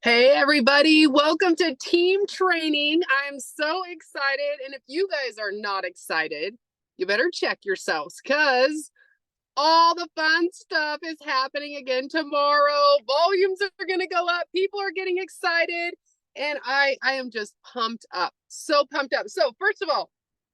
Hey everybody, welcome to team training. I'm so excited. And if you guys are not excited, you better check yourselves because all the fun stuff is happening again tomorrow. Volumes are going to go up. People are getting excited. And I am just pumped up. So pumped up. So first of all,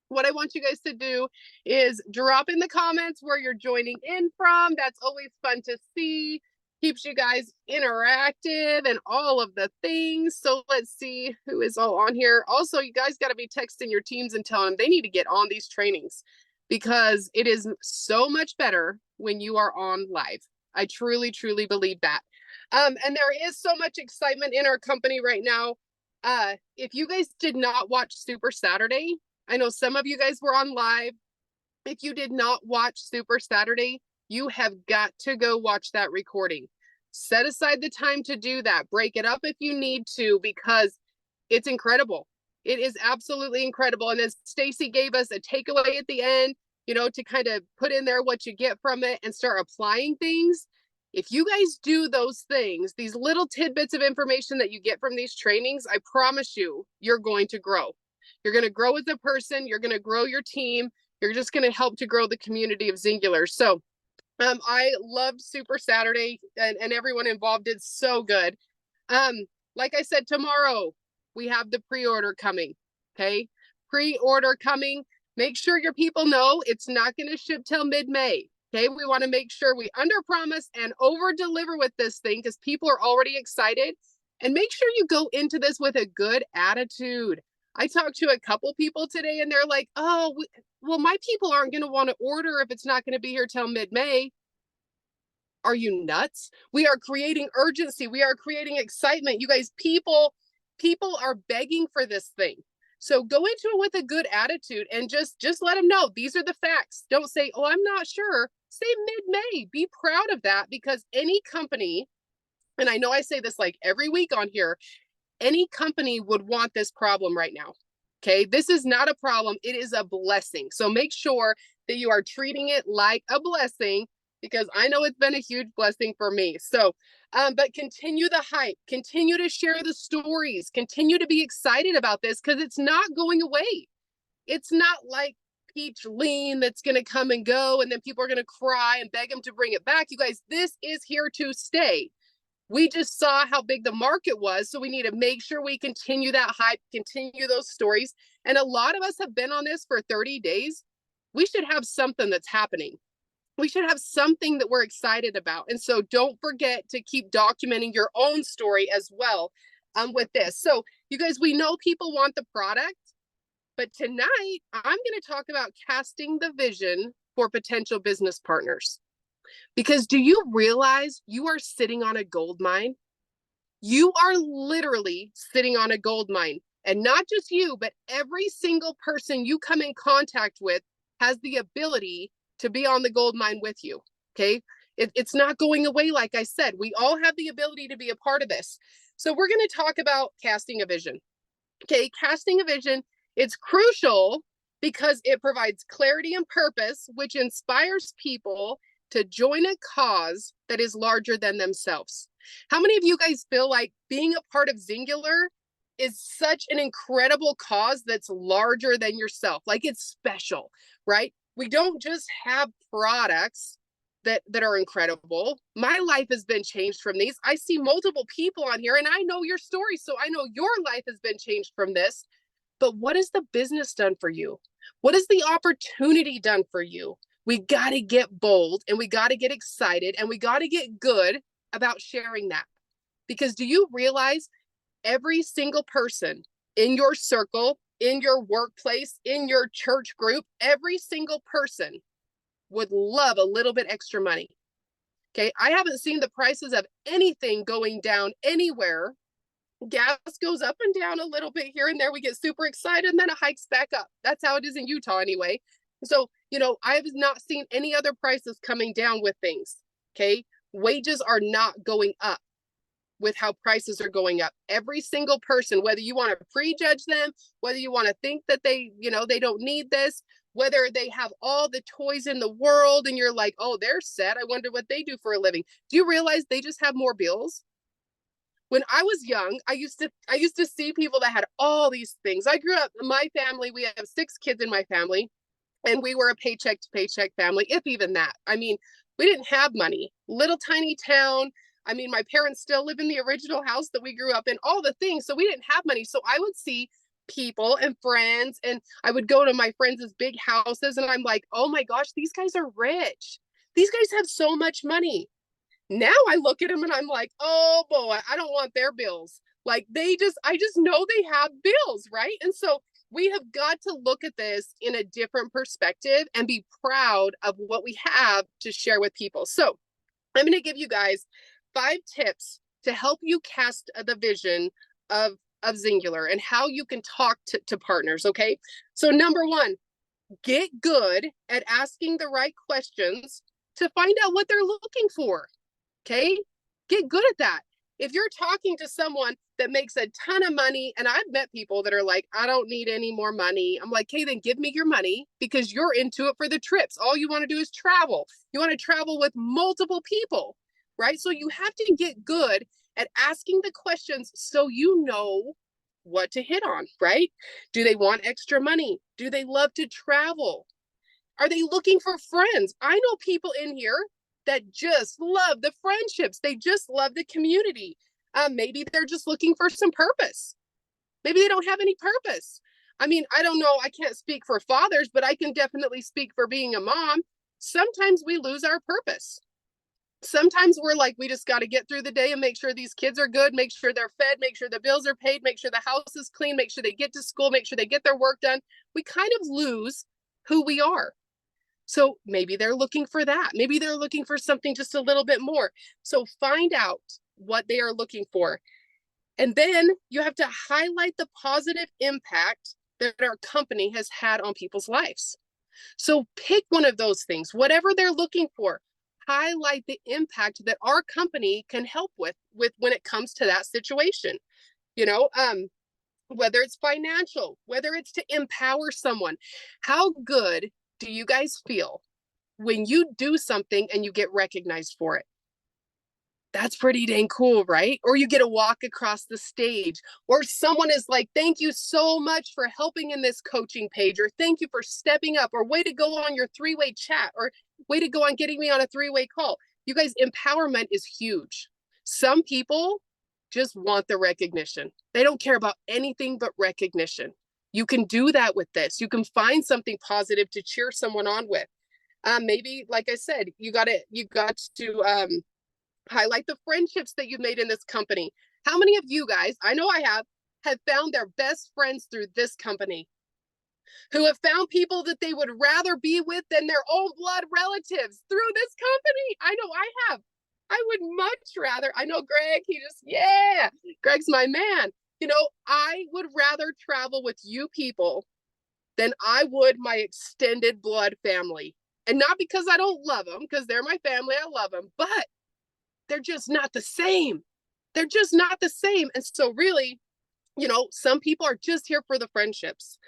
what I want you guys to do is drop in the comments where you're joining in from. That's always fun to see. Keeps you guys interactive and all of the things. So let's see who is all on here. Also, you guys got to be texting your teams and telling them they need to get on these trainings because it is so much better when you are on live. I truly, truly believe that. And there is so much excitement in our company right now. If you guys did not watch Super Saturday, I know some of you guys were on live. If you did not watch Super Saturday, you have got to go watch that recording. Set aside the time to do that. Break it up if you need to, because it's incredible. It is absolutely incredible. And as Stacy gave us a takeaway at the end, to kind of put in there what you get from it and start applying things. If you guys do those things, these little tidbits of information that you get from these trainings, I promise you, you're going to grow. You're going to grow as a person. You're going to grow your team. You're just going to help to grow the community of Zingulars. So I loved Super Saturday and everyone involved did so good. Like I said, tomorrow we have the pre-order coming. Okay. Pre-order coming. Make sure your people know it's not going to ship till mid-May. Okay. We want to make sure we under promise and over deliver with this thing because people are already excited. And make sure you go into this with a good attitude. I talked to a couple people today and they're like, oh, well, my people aren't going to want to order if it's not going to be here till mid-May. Are you nuts? We are creating urgency. We are creating excitement. You guys, people are begging for this thing. So go into it with a good attitude and just let them know these are the facts. Don't say, oh, I'm not sure. Say mid-May. Be proud of that because any company, and I know I say this like every week on here, any company would want this problem right now. Okay. This is not a problem. It is a blessing. So make sure that you are treating it like a blessing because I know it's been a huge blessing for me. So, but continue the hype, continue to share the stories, continue to be excited about this because it's not going away. It's not like peach lean that's going to come and go and then people are going to cry and beg them to bring it back. You guys, this is here to stay. We just saw how big the market was. So we need to make sure we continue that hype, continue those stories. And a lot of us have been on this for 30 days. We should have something that's happening. We should have something that we're excited about. And so don't forget to keep documenting your own story as well with this. So you guys, we know people want the product, but tonight I'm going to talk about casting the vision for potential business partners. Because do you realize you are sitting on a gold mine? You are literally sitting on a gold mine. And not just you, but every single person you come in contact with has the ability to be on the gold mine with you. Okay. It's not going away. Like I said, we all have the ability to be a part of this. So we're going to talk about casting a vision. Okay. Casting a vision, it's crucial because it provides clarity and purpose, which inspires people to join a cause that is larger than themselves. How many of you guys feel like being a part of Zingular is such an incredible cause that's larger than yourself? Like it's special, right? We don't just have products that are incredible. My life has been changed from these. I see multiple people on here and I know your story. So I know your life has been changed from this. But what has the business done for you? What has the opportunity done for you? We got to get bold and we got to get excited and we got to get good about sharing that. Because do you realize every single person in your circle, in your workplace, in your church group, every single person would love a little bit extra money. Okay. I haven't seen the prices of anything going down anywhere. Gas goes up and down a little bit here and there. We get super excited and then it hikes back up. That's how it is in Utah anyway. So, I have not seen any other prices coming down with things. Okay. Wages are not going up with how prices are going up. Every single person, whether you want to prejudge them, whether you want to think that they don't need this, whether they have all the toys in the world and you're like, oh, they're set. I wonder what they do for a living. Do you realize they just have more bills? when I was young, I used to see people that had all these things. I grew up, my family, we have 6 kids in my family, and we were a paycheck to paycheck family, if even that. I mean, we didn't have money. Little tiny town. I mean, my parents still live in the original house that we grew up in, all the things. So we didn't have money. So I would see people and friends, and I would go to my friends' big houses, and I'm like, oh my gosh, these guys are rich. These guys have so much money. Now I look at them and I'm like, oh boy, I don't want their bills. Like I just know they have bills, right? And so we have got to look at this in a different perspective and be proud of what we have to share with people. So I'm going to give you guys 5 tips to help you cast the vision of Singular and how you can talk to partners. Okay. So number 1, get good at asking the right questions to find out what they're looking for. Okay. Get good at that. If you're talking to someone that makes a ton of money, and I've met people that are like, I don't need any more money. I'm like, hey, then give me your money because you're into it for the trips. All you want to do is travel. You want to travel with multiple people, right? So you have to get good at asking the questions so you know what to hit on, right? Do they want extra money? Do they love to travel? Are they looking for friends? I know people in here that just love the friendships. They just love the community. Maybe they're just looking for some purpose. Maybe they don't have any purpose. I mean, I don't know. I can't speak for fathers, but I can definitely speak for being a mom. Sometimes we lose our purpose. Sometimes we're like, we just got to get through the day and make sure these kids are good, make sure they're fed, make sure the bills are paid, make sure the house is clean, make sure they get to school, make sure they get their work done. We kind of lose who we are. So maybe they're looking for that. Maybe they're looking for something just a little bit more. So find out what they are looking for. And then you have to highlight the positive impact that our company has had on people's lives. So pick one of those things, whatever they're looking for, highlight the impact that our company can help with when it comes to that situation. You know, whether it's financial, whether it's to empower someone. How good do you guys feel when you do something and you get recognized for it? That's pretty dang cool, right? Or you get a walk across the stage, or someone is like, thank you so much for helping in this coaching page, or thank you for stepping up, or way to go on your 3-way chat, or way to go on getting me on a 3-way call. You guys, empowerment is huge. Some people just want the recognition. They don't care about anything but recognition. You can do that with this. You can find something positive to cheer someone on with. Maybe, like I said, you got to highlight the friendships that you've made in this company. How many of you guys, I know I have found their best friends through this company, who have found people that they would rather be with than their own blood relatives through this company? I know I have. I would much rather, I know Greg, Greg's my man. You know, I would rather travel with you people than I would my extended blood family. And not because I don't love them, because they're my family, I love them, but they're just not the same. They're just not the same. And so really, you know, some people are just here for the friendships.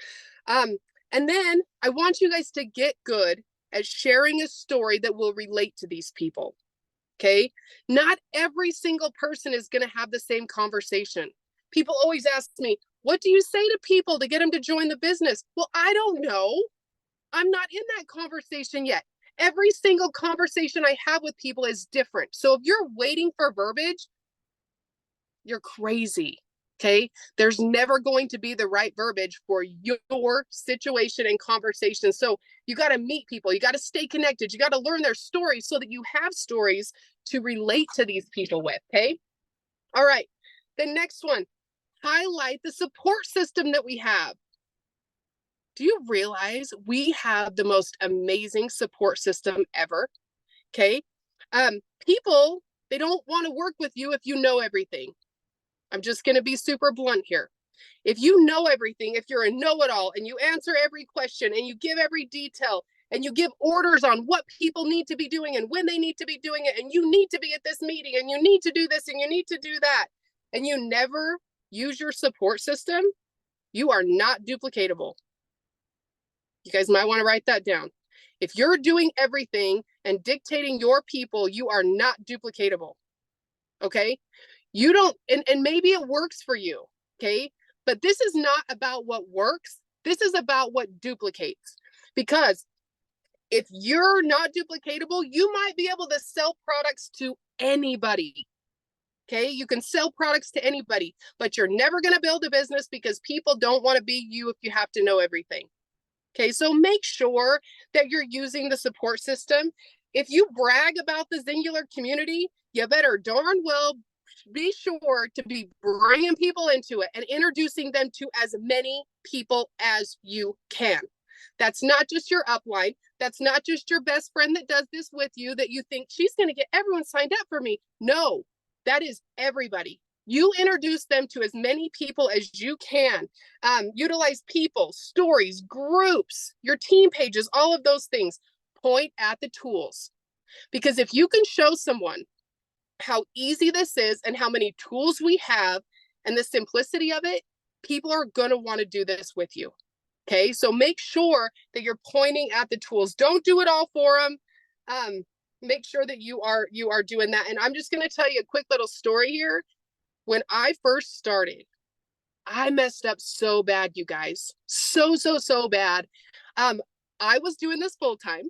And then I want you guys to get good at sharing a story that will relate to these people. Okay. Not every single person is going to have the same conversation. People always ask me, what do you say to people to get them to join the business? Well, I don't know. I'm not in that conversation yet. Every single conversation I have with people is different. So if you're waiting for verbiage, you're crazy. Okay. There's never going to be the right verbiage for your situation and conversation. So you got to meet people. You got to stay connected. You got to learn their stories so that you have stories to relate to these people with. Okay. All right. The next one, highlight the support system that we have. Do you realize we have the most amazing support system ever? Okay. People, they don't want to work with you if you know everything. I'm just going to be super blunt here. If you know everything, if you're a know-it-all and you answer every question and you give every detail and you give orders on what people need to be doing and when they need to be doing it, and you need to be at this meeting and you need to do this and you need to do that, and you never use your support system, you are not duplicatable. You guys might want to write that down. If you're doing everything and dictating your people, you are not duplicatable. Okay? You don't, and maybe it works for you, okay? But this is not about what works. This is about what duplicates. Because if you're not duplicatable, you might be able to sell products to anybody. Okay, you can sell products to anybody, but you're never going to build a business because people don't want to be you if you have to know everything. Okay, so make sure that you're using the support system. If you brag about the Singular community, you better darn well be sure to be bringing people into it and introducing them to as many people as you can. That's not just your upline. That's not just your best friend that does this with you that you think she's going to get everyone signed up for me. No, that is everybody. You introduce them to as many people as you can. Utilize people, stories, groups, your team pages, all of those things. Point at the tools. Because if you can show someone how easy this is and how many tools we have and the simplicity of it, people are going to want to do this with you. Okay, so make sure that you're pointing at the tools. Don't do it all for them. Make sure that you are doing that. And I'm just going to tell you a quick little story here. When I first started, I messed up so bad, you guys. So bad. I was doing this full time.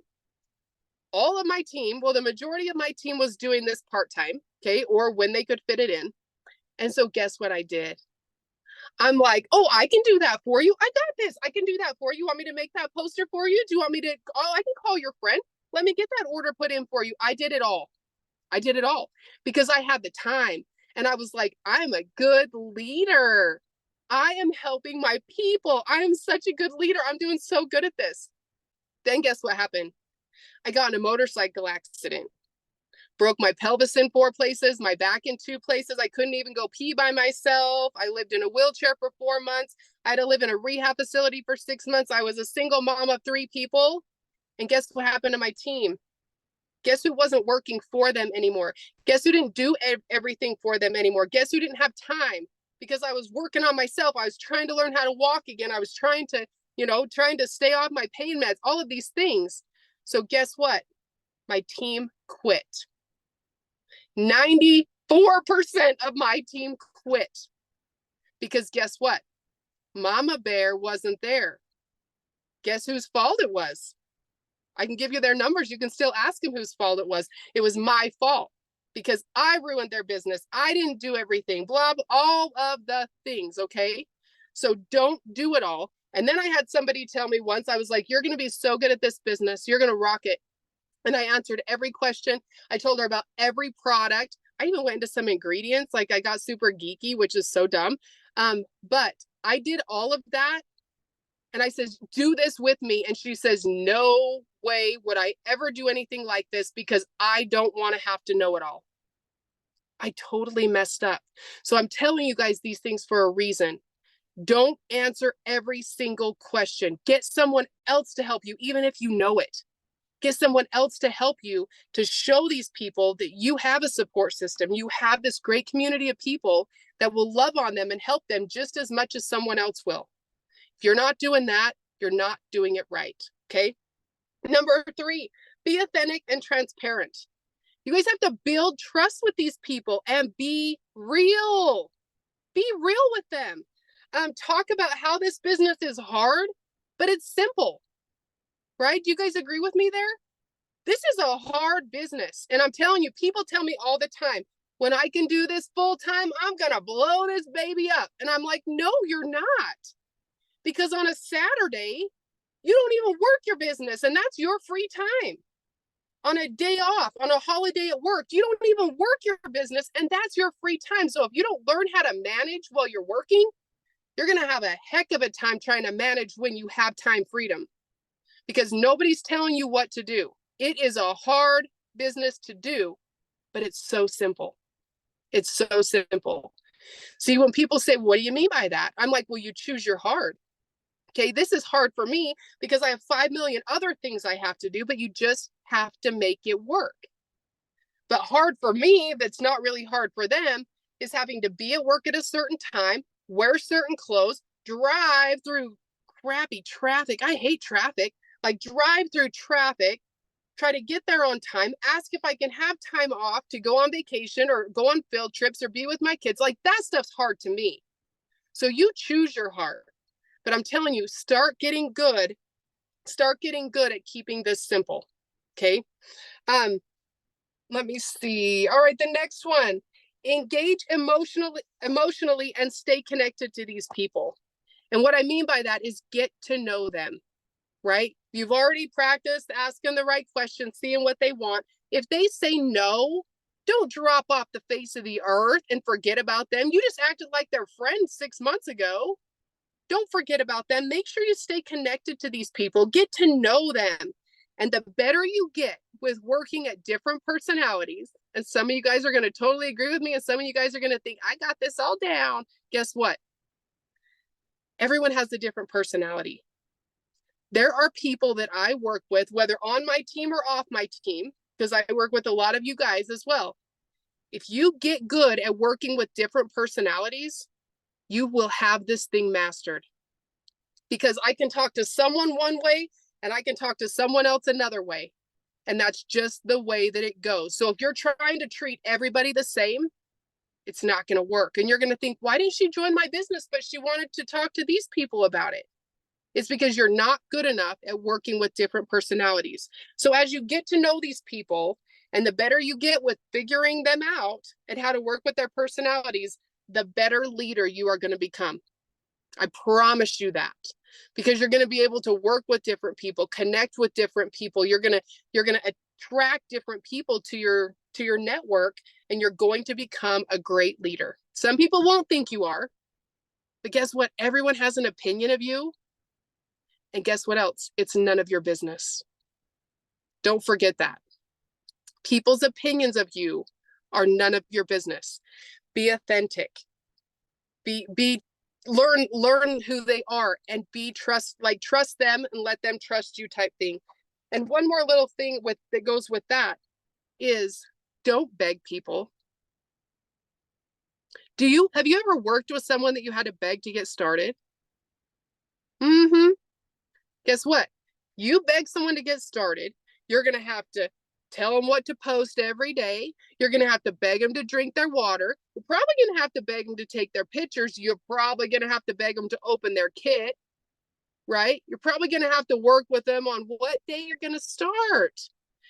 All of my team, well, the majority of my team was doing this part-time, okay, or when they could fit it in. And so guess what I did? I'm like, oh, I can do that for you. I got this. I can do that for you. Want me to make that poster for you? Do you want me to, I can call your friend. Let me get that order put in for you. I did it all. I did it all because I had the time. And I was like, I'm a good leader. I am helping my people. I am such a good leader. I'm doing so good at this. Then guess what happened? I got in a motorcycle accident. Broke my pelvis in 4 places, my back in 2 places. I couldn't even go pee by myself. I lived in a wheelchair for 4 months. I had to live in a rehab facility for 6 months. I was a single mom of 3 people. And guess what happened to my team? Guess who wasn't working for them anymore? Guess who didn't do everything for them anymore? Guess who didn't have time? Because I was working on myself. I was trying to learn how to walk again. I was trying to, trying to stay off my pain meds, all of these things. So guess what? My team quit. 94% of my team quit. Because guess what? Mama Bear wasn't there. Guess whose fault it was? I can give you their numbers. You can still ask them whose fault it was. It was my fault because I ruined their business. I didn't do everything, blah, blah, all of the things, okay? So don't do it all. And then I had somebody tell me once, I was like, you're going to be so good at this business. You're going to rock it. And I answered every question. I told her about every product. I even went into some ingredients. Like I got super geeky, which is so dumb. But I did all of that. And I said, do this with me. And she says, no way would I ever do anything like this because I don't want to have to know it all. I totally messed up. So I'm telling you guys these things for a reason. Don't answer every single question. Get someone else to help you, even if you know it. Get someone else to help you to show these people that you have a support system. You have this great community of people that will love on them and help them just as much as someone else will. If you're not doing that, you're not doing it right, okay? Number 3, be authentic and transparent. You guys have to build trust with these people and be real. Be real with them. Talk about how this business is hard, but it's simple, right? Do you guys agree with me there? This is a hard business. And I'm telling you, people tell me all the time, when I can do this full time, I'm going to blow this baby up. And I'm like, no, you're not. Because on a Saturday, you don't even work your business and that's your free time. On a day off, on a holiday at work, you don't even work your business and that's your free time. So if you don't learn how to manage while you're working, you're going to have a heck of a time trying to manage when you have time freedom because nobody's telling you what to do. It is a hard business to do, but it's so simple. It's so simple. See, when people say, what do you mean by that? I'm like, well, you choose your hard. Okay, this is hard for me because I have 5 million other things I have to do, but you just have to make it work. But hard for me, that's not really hard for them, is having to be at work at a certain time, wear certain clothes, drive through crappy traffic. I hate traffic. Like drive through traffic try to get there on time, ask if I can have time off to go on vacation or go on field trips or be with my kids. Like that stuff's hard to me. So you choose your heart. But I'm telling you, start getting good at keeping this simple. Okay. Let me see. All right, the next one. Engage emotionally and stay connected to these people. And what I mean by that is get to know them, right? You've already practiced asking the right questions, seeing what they want. If they say no, don't drop off the face of the earth and forget about them. You just acted like their friend 6 months ago. Don't forget about them. Make sure you stay connected to these people. Get to know them. And the better you get with working at different personalities, and some of you guys are going to totally agree with me, and some of you guys are going to think, I got this all down. Guess what? Everyone has a different personality. There are people that I work with, whether on my team or off my team, because I work with a lot of you guys as well. If you get good at working with different personalities, you will have this thing mastered. Because I can talk to someone one way and I can talk to someone else another way. And that's just the way that it goes. So if you're trying to treat everybody the same, it's not going to work. And you're going to think, why didn't she join my business? But she wanted to talk to these people about it. It's because you're not good enough at working with different personalities. So as you get to know these people, and the better you get with figuring them out and how to work with their personalities, the better leader you are going to become. I promise you that, because you're going to be able to work with different people, connect with different people. You're going to attract different people to your network, and you're going to become a great leader. Some people won't think you are, but guess what? Everyone has an opinion of you. And guess what else? It's none of your business. Don't forget that. People's opinions of you are none of your business. Be authentic. Learn who they are and trust them and let them trust you type thing. And one more little thing that goes with that is don't beg people. Have you ever worked with someone that you had to beg to get started? Guess what? You beg someone to get started, you're going to have to tell them what to post every day. You're going to have to beg them to drink their water. You're probably going to have to beg them to take their pictures. You're probably going to have to beg them to open their kit, right? You're probably going to have to work with them on what day you're going to start.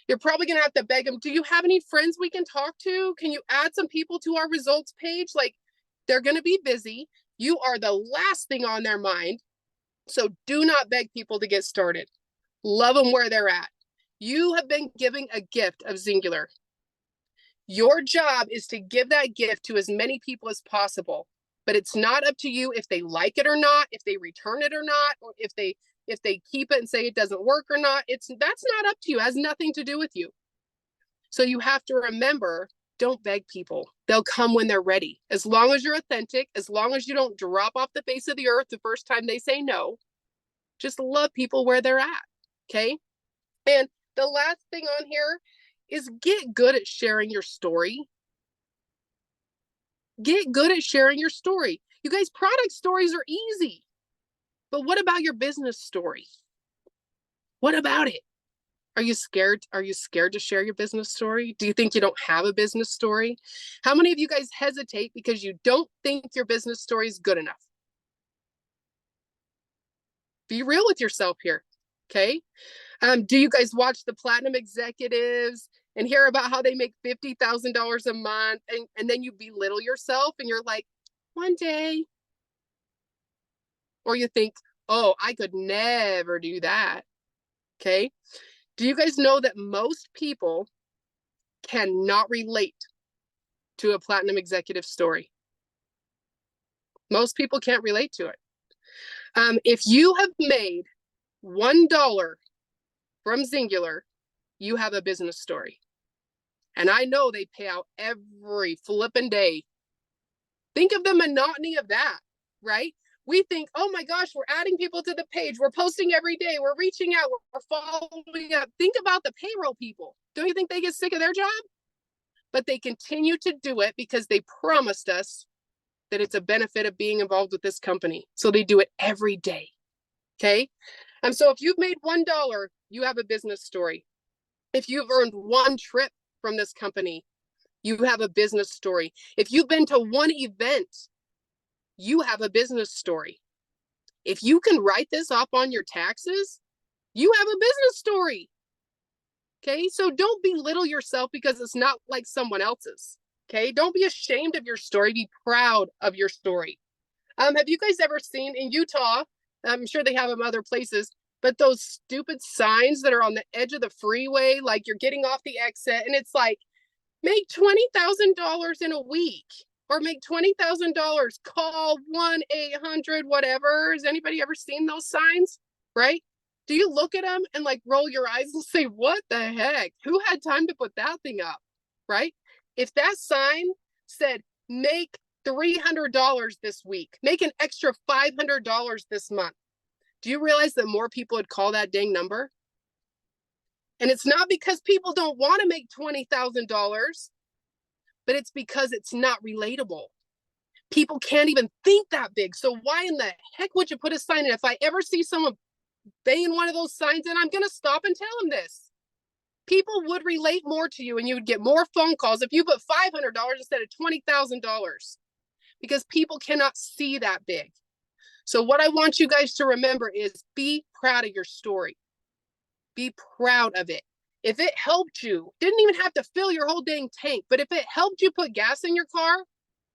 You're probably going to have to beg them, do you have any friends we can talk to? Can you add some people to our results page? Like, they're going to be busy. You are the last thing on their mind. So do not beg people to get started. Love them where they're at. You have been giving a gift of Singular. Your job is to give that gift to as many people as possible. But it's not up to you if they like it or not, if they return it or not, or if they keep it and say it doesn't work or not. That's not up to you. It has nothing to do with you. So you have to remember, don't beg people. They'll come when they're ready. As long as you're authentic, as long as you don't drop off the face of the earth the first time they say no, just love people where they're at. Okay. And the last thing on here is get good at sharing your story. Get good at sharing your story. You guys, product stories are easy. But what about your business story? What about it? Are you scared? Are you scared to share your business story? Do you think you don't have a business story? How many of you guys hesitate because you don't think your business story is good enough? Be real with yourself here. Okay. Do you guys watch the Platinum Executives and hear about how they make $50,000 a month, and then you belittle yourself and you're like, one day? Or you think, oh, I could never do that. Okay. Do you guys know that most people cannot relate to a Platinum Executive story? Most people can't relate to it. If you have made $1 from Singular, you have a business story. And I know they pay out every flipping day. Think of the monotony of that, right? We think, oh my gosh, we're adding people to the page. We're posting every day. We're reaching out. We're following up. Think about the payroll people. Don't you think they get sick of their job? But they continue to do it because they promised us that it's a benefit of being involved with this company. So they do it every day. Okay. So if you've made $1, you have a business story. If you've earned one trip from this company, you have a business story. If you've been to one event, you have a business story. If you can write this off on your taxes, you have a business story. Okay, so don't belittle yourself because it's not like someone else's. Okay, don't be ashamed of your story. Be proud of your story. Have you guys ever seen in Utah? I'm sure they have them other places, but those stupid signs that are on the edge of the freeway, like you're getting off the exit, and it's like, make $20,000 in a week, or make $20,000. Call 1-800 whatever. Has anybody ever seen those signs? Right? Do you look at them and like roll your eyes and say, what the heck? Who had time to put that thing up? Right? If that sign said, make $300 this week, make an extra $500 this month, do you realize that more people would call that dang number? And it's not because people don't want to make $20,000, but it's because it's not relatable. People can't even think that big. So why in the heck would you put a sign in? If I ever see someone banging one of those signs in, I'm going to stop and tell them this. People would relate more to you and you would get more phone calls if you put $500 instead of $20,000, because people cannot see that big. So what I want you guys to remember is be proud of your story. Be proud of it. If it helped you, didn't even have to fill your whole dang tank, but if it helped you put gas in your car,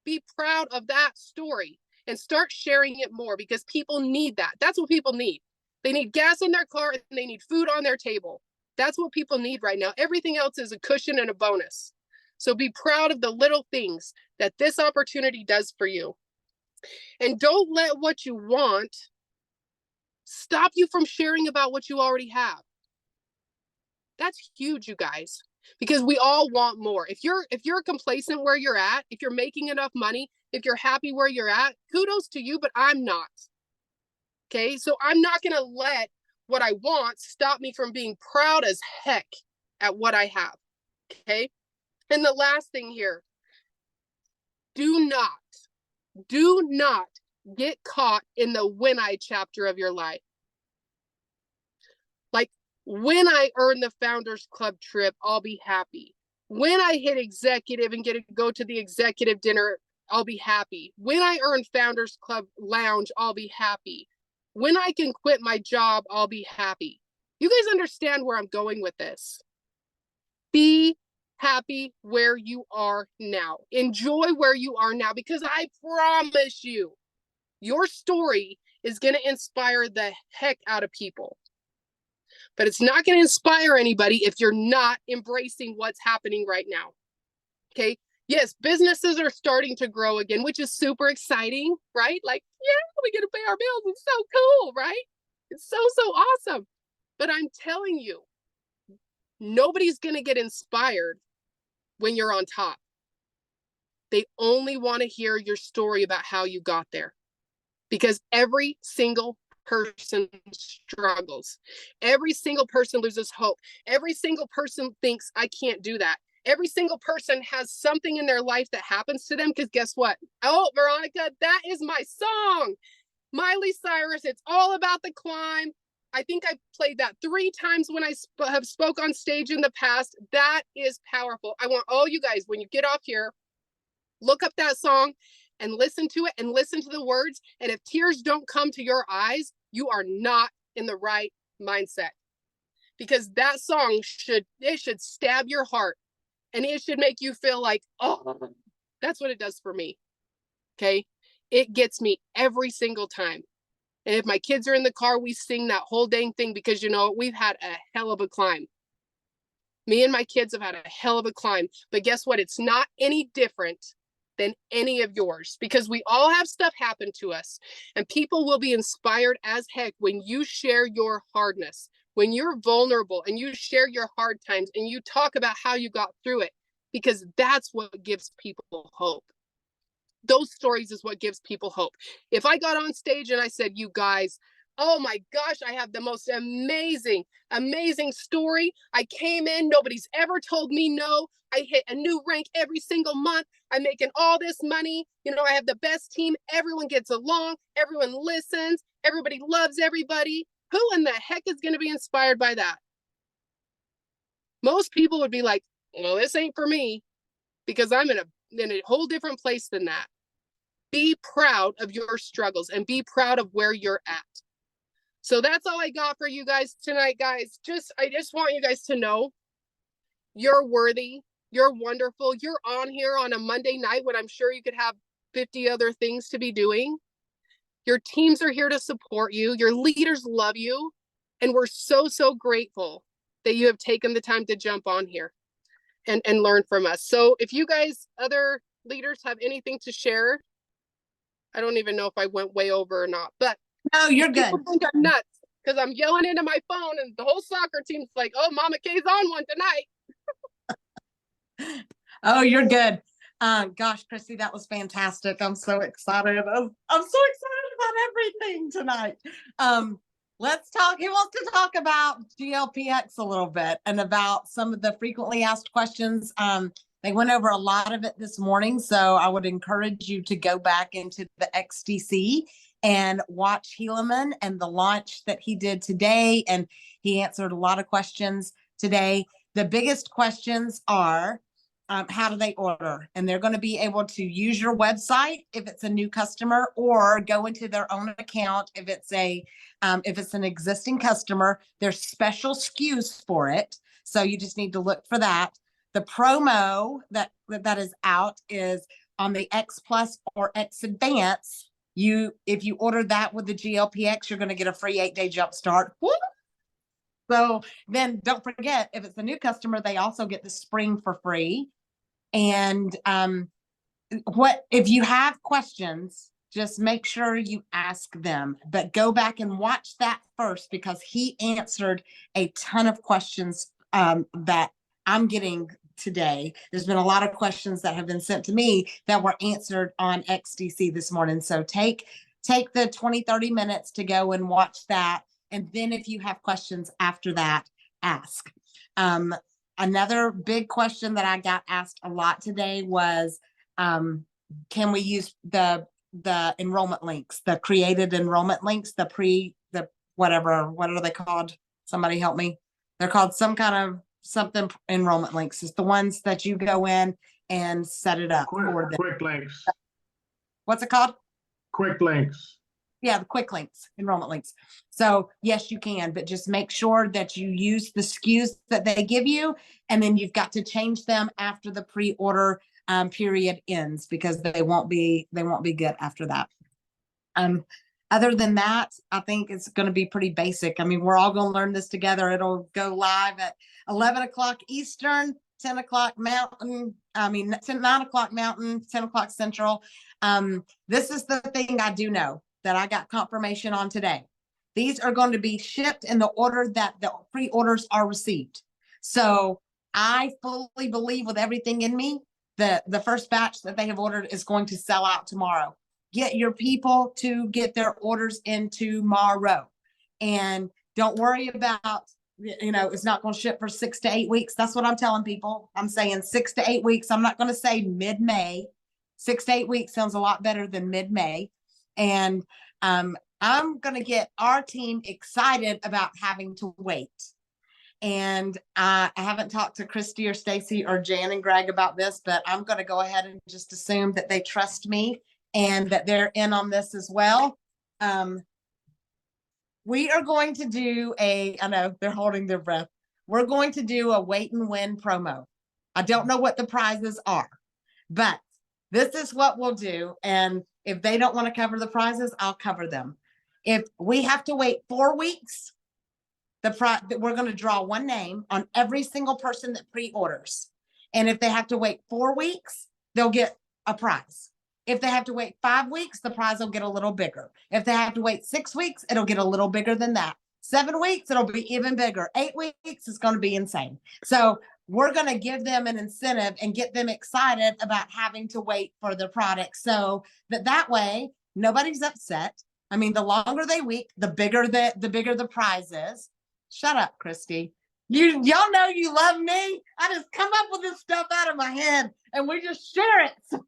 be proud of that story and start sharing it more, because people need that. That's what people need. They need gas in their car and they need food on their table. That's what people need right now. Everything else is a cushion and a bonus. So be proud of the little things that this opportunity does for you. And don't let what you want stop you from sharing about what you already have. That's huge, you guys, because we all want more. If you're complacent where you're at, if you're making enough money, if you're happy where you're at, kudos to you, but I'm not. Okay, so I'm not going to let what I want stop me from being proud as heck at what I have. Okay, and the last thing here, do not get caught in the when I chapter of your life. Like, when I earn the Founders Club trip, I'll be happy. When I hit executive and get to go to the executive dinner, I'll be happy. When I earn Founders Club lounge, I'll be happy. When I can quit my job, I'll be happy. You guys understand where I'm going with this? Be happy where you are now. Enjoy where you are now, because I promise you, your story is going to inspire the heck out of people. But it's not going to inspire anybody if you're not embracing what's happening right now. Okay. Yes, businesses are starting to grow again, which is super exciting, right? Like, yeah, we get to pay our bills. It's so cool, right? It's so awesome. But I'm telling you, nobody's going to get inspired when you're on top. They only want to hear your story about how you got there, because every single person struggles. Every single person loses hope. Every single person thinks, I can't do that. Every single person has something in their life that happens to them, because guess what? Oh, Veronica, that is my song. Miley Cyrus, It's All About the Climb. I think I played that 3 times when I have spoke on stage in the past. That is powerful. I want all you guys, when you get off here, look up that song and listen to it and listen to the words. And if tears don't come to your eyes, you are not in the right mindset, because that song should stab your heart, and it should make you feel like, oh, that's what it does for me. Okay. It gets me every single time. And if my kids are in the car, we sing that whole dang thing, because, you know, we've had a hell of a climb. Me and my kids have had a hell of a climb. But guess what? It's not any different than any of yours, because we all have stuff happen to us, and people will be inspired as heck when you share your hardness, when you're vulnerable and you share your hard times and you talk about how you got through it, because that's what gives people hope. Those stories is what gives people hope. If I got on stage and I said, you guys, oh my gosh, I have the most amazing story. I came in, nobody's ever told me no. I hit a new rank every single month. I'm making all this money. You know, I have the best team. Everyone gets along. Everyone listens. Everybody loves everybody. Who in the heck is going to be inspired by that? Most people would be like, well, this ain't for me because I'm in a whole different place than that. Be proud of your struggles and be proud of where you're at. So that's all I got for you guys tonight, guys. I just want you guys to know you're worthy. You're wonderful. You're on here on a Monday night when I'm sure you could have 50 other things to be doing. Your teams are here to support you. Your leaders love you. And we're so, so grateful that you have taken the time to jump on here and learn from us. So if you guys, other leaders, have anything to share, I don't even know if I went way over or not, but no, you're good. People think I'm nuts because I'm yelling into my phone and the whole soccer team's like, oh, Mama K's on one tonight. Oh, you're good. Gosh, Kristi, that was fantastic. I'm so excited. I'm so excited about everything tonight. Let's talk. He wants to talk about GLPX a little bit and about some of the frequently asked questions. They went over a lot of it this morning, so I would encourage you to go back into the XDC and watch Helaman and the launch that he did today. And he answered a lot of questions today. The biggest questions are, how do they order? And they're going to be able to use your website if it's a new customer, or go into their own account if it's an existing customer. There's special SKUs for it, so you just need to look for that. The promo that is out is on the X Plus or X Advance. If you order that with the GLPX, you're going to get a free 8-day jump start. Woo! So then don't forget, if it's a new customer, they also get the spring for free. And if you have questions, just make sure you ask them, but go back and watch that first, because he answered a ton of questions that I'm getting today. There's been a lot of questions that have been sent to me that were answered on XDC this morning. So take the 20-30 minutes to go and watch that. And then if you have questions after that, ask. Another big question that I got asked a lot today was, can we use the enrollment links, the created enrollment links, what are they called? Somebody help me. They're called some kind of something enrollment links. It's the ones that you go in and set it up for them. Quick links. What's it called? Quick links. Yeah, the quick links, enrollment links. So yes, you can, but just make sure that you use the SKUs that they give you, and then you've got to change them after the pre-order period ends, because they won't be good after that. Other than that, I think it's going to be pretty basic. I mean, we're all going to learn this together. It'll go live at 11 o'clock Eastern, 10 o'clock Mountain. 9 o'clock Mountain, 10 o'clock Central. This is the thing I do know that I got confirmation on today. These are going to be shipped in the order that the pre-orders are received. So I fully believe with everything in me that the first batch that they have ordered is going to sell out tomorrow. Get your people to get their orders in tomorrow. And don't worry about, it's not going to ship for 6 to 8 weeks. That's what I'm telling people. I'm saying 6 to 8 weeks. I'm not going to say mid-May. 6 to 8 weeks sounds a lot better than mid-May. And I'm going to get our team excited about having to wait. And I haven't talked to Kristi or Stacy or Jan and Greg about this, but I'm going to go ahead and just assume that they trust me and that they're in on this as well. We are going to do I know they're holding their breath. We're going to do a wait and win promo. I don't know what the prizes are, but this is what we'll do. And if they don't want to cover the prizes, I'll cover them. If we have to wait 4 weeks, we're going to draw one name on every single person that pre-orders. And if they have to wait 4 weeks, they'll get a prize. If they have to wait 5 weeks, the prize will get a little bigger. If they have to wait 6 weeks, it'll get a little bigger than that. 7 weeks, it'll be even bigger. 8 weeks, it's going to be insane. So we're going to give them an incentive and get them excited about having to wait for their product, so that way nobody's upset. I mean, the longer they wait, the bigger the prize is. Shut up, Kristi. Y'all know you love me. I just come up with this stuff out of my head and we just share it. So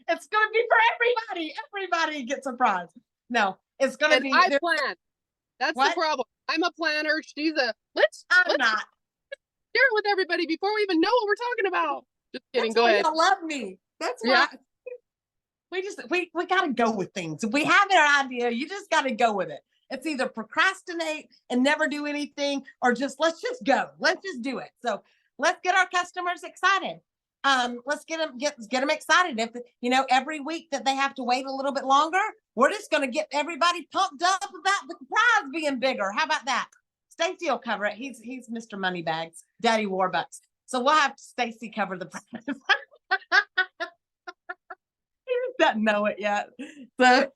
it's going to be for everybody. Everybody gets a prize. No, it's going to be. I plan. That's what? The problem. I'm a planner. She's a let's. I'm not. share it with everybody before we even know what we're talking about. Just kidding. Go ahead. Y'all love me. That's Yeah. why we got to go with things. If we have an idea, you just got to go with it. It's either procrastinate and never do anything, or just let's just go. Let's just do it. So let's get our customers excited. Let's get them excited. If every week that they have to wait a little bit longer, we're just going to get everybody pumped up about the prize being bigger. How about that? Stacy will cover it. He's Mr. Moneybags, Daddy Warbucks. So we'll have Stacy cover the prize. He doesn't know it yet. So,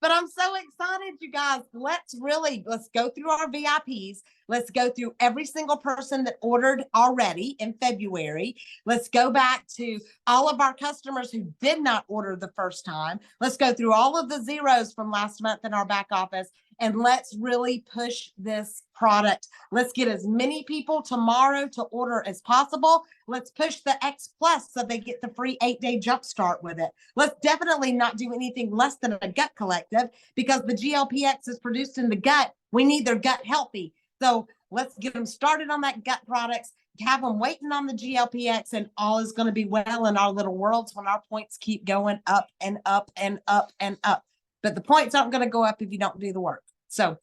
but I'm so excited, you guys. Let's go through our VIPs. Let's go through every single person that ordered already in February. Let's go back to all of our customers who did not order the first time. Let's go through all of the zeros from last month in our back office, and let's really push this product. Let's get as many people tomorrow to order as possible. Let's push the X Plus so they get the free 8-day jump start with it. Let's definitely not do anything less than a gut collective, because the GLP-X is produced in the gut. We need their gut healthy. So let's get them started on that gut products, have them waiting on the GLP-X, and all is going to be well in our little worlds when our points keep going up and up and up and up. But the points aren't going to go up if you don't do the work. So,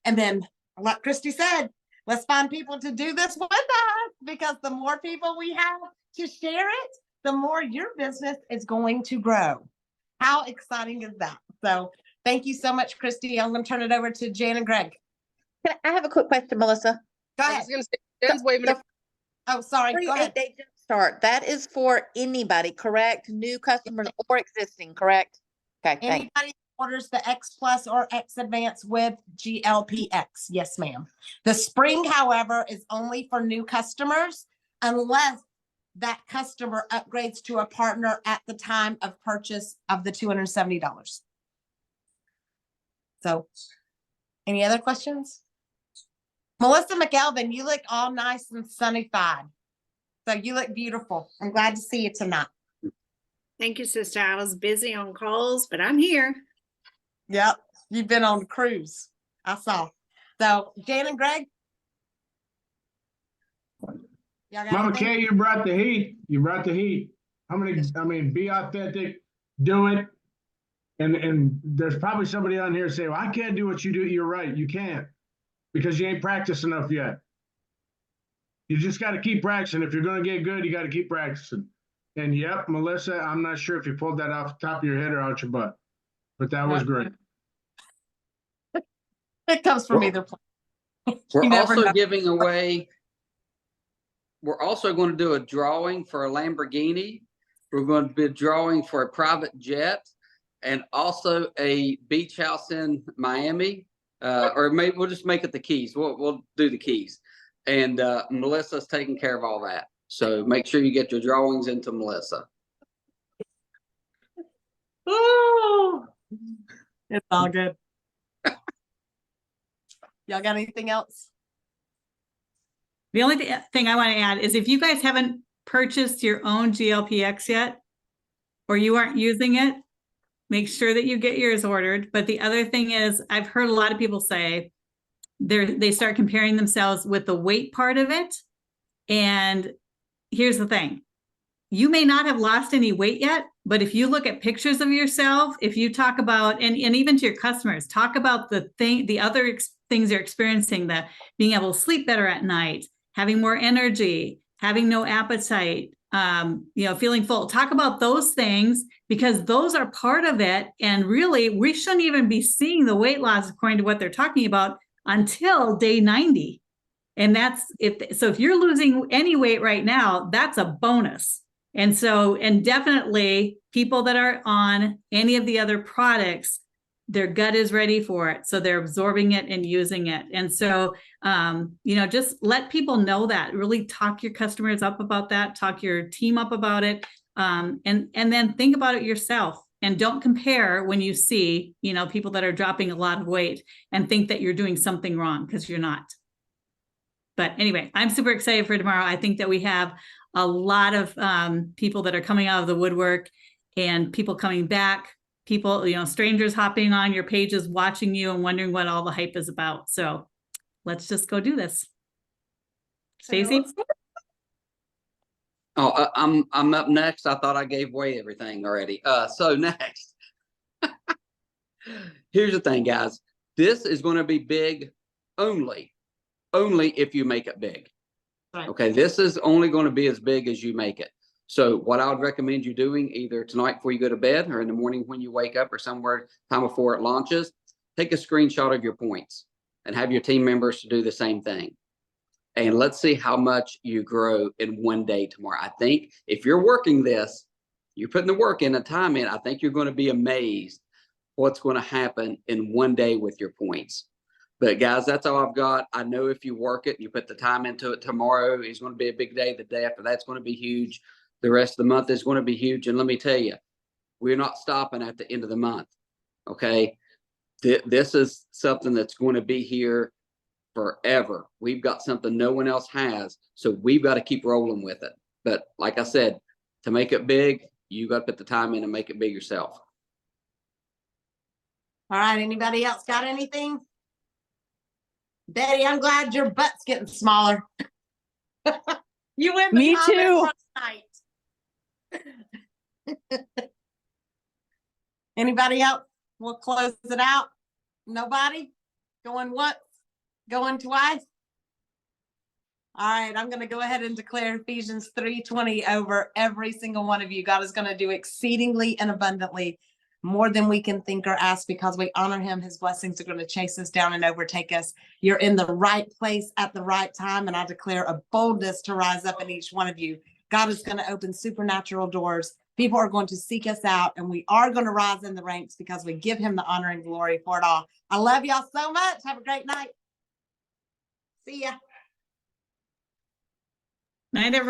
and then like Kristi said, let's find people to do this with us, because the more people we have to share it, the more your business is going to grow. How exciting is that? So thank you so much, Kristi. I'm going to turn it over to Jan and Greg. I have a quick question, Melissa. Go I ahead. was going to say, Jen's waving. Oh, sorry. Free Go ahead. 8-day jump start. That is for anybody, correct? New customers or existing, correct? Okay. Thanks. Anybody orders the X Plus or X Advance with GLP-X. Yes, ma'am. The spring, however, is only for new customers unless that customer upgrades to a partner at the time of purchase of the $270. So, any other questions? Melissa McElvin, you look all nice and sunny-fied. So you look beautiful. I'm glad to see you tonight. Thank you, sister. I was busy on calls, but I'm here. Yep. You've been on the cruise. I saw. So Jan and Greg. Mama Kay, you brought the heat. You brought the heat. Be authentic, do it. And there's probably somebody on here saying, well, I can't do what you do. You're right. You can't, because you ain't practiced enough yet. You just got to keep practicing. If you're going to get good, you got to keep practicing. And yep, Melissa, I'm not sure if you pulled that off the top of your head or out your butt, but that was great. It comes from either place. We're also giving away, we're also going to do a drawing for a Lamborghini. We're going to be drawing for a private jet, and also a beach house in Miami. Or maybe we'll just make it the Keys. We'll do the Keys. And Melissa's taking care of all that. So make sure you get your drawings into Melissa. Oh, it's all good. Y'all got anything else? The only thing I want to add is, if you guys haven't purchased your own GLP-X yet, or you aren't using it, make sure that you get yours ordered. But the other thing is, I've heard a lot of people say they start comparing themselves with the weight part of it. And here's the thing. You may not have lost any weight yet, but if you look at pictures of yourself, if you talk about, and even to your customers, talk about the other things you're experiencing, the being able to sleep better at night, having more energy, having no appetite, feeling full. Talk about those things, because those are part of it. And really, we shouldn't even be seeing the weight loss according to what they're talking about until day 90. And that's so if you're losing any weight right now, that's a bonus. And so, and definitely people that are on any of the other products, their gut is ready for it. So they're absorbing it and using it. And so, just let people know that. Really talk your customers up about that, talk your team up about it. And then think about it yourself, and don't compare when you see, people that are dropping a lot of weight and think that you're doing something wrong, because you're not. But anyway, I'm super excited for tomorrow. I think that we have a lot of people that are coming out of the woodwork, and people coming back, people, strangers hopping on your pages, watching you and wondering what all the hype is about. So let's just go do this. Stacy? Oh, I'm up next. I thought I gave away everything already. So next, here's the thing, guys. This is going to be big only if you make it big. Right. Okay, this is only going to be as big as you make it. So what I would recommend you doing either tonight before you go to bed or in the morning when you wake up or somewhere time before it launches, take a screenshot of your points and have your team members to do the same thing. And let's see how much you grow in one day tomorrow. I think if you're working this, you're putting the work in, the time in, I think you're going to be amazed what's going to happen in one day with your points. But guys, that's all I've got. I know if you work it, you put the time into it, tomorrow is going to be a big day. The day after that's going to be huge. The rest of the month is going to be huge. And let me tell you, we're not stopping at the end of the month. Okay. This is something that's going to be here forever. We've got something no one else has. So we've got to keep rolling with it. But like I said, to make it big, you got to put the time in and make it big yourself. All right. Anybody else got anything? Betty, I'm glad your butt's getting smaller. You win the Me comment too. for tonight. Anybody else? We'll close it out. Nobody? Going once? Going twice? All right, I'm going to go ahead and declare Ephesians 3:20 over every single one of you. God is going to do exceedingly and abundantly more than we can think or ask because we honor him. His blessings are going to chase us down and overtake us. You're in the right place at the right time. And I declare a boldness to rise up in each one of you. God is going to open supernatural doors. People are going to seek us out and we are going to rise in the ranks because we give him the honor and glory for it all. I love y'all so much. Have a great night. See ya. Night, everyone.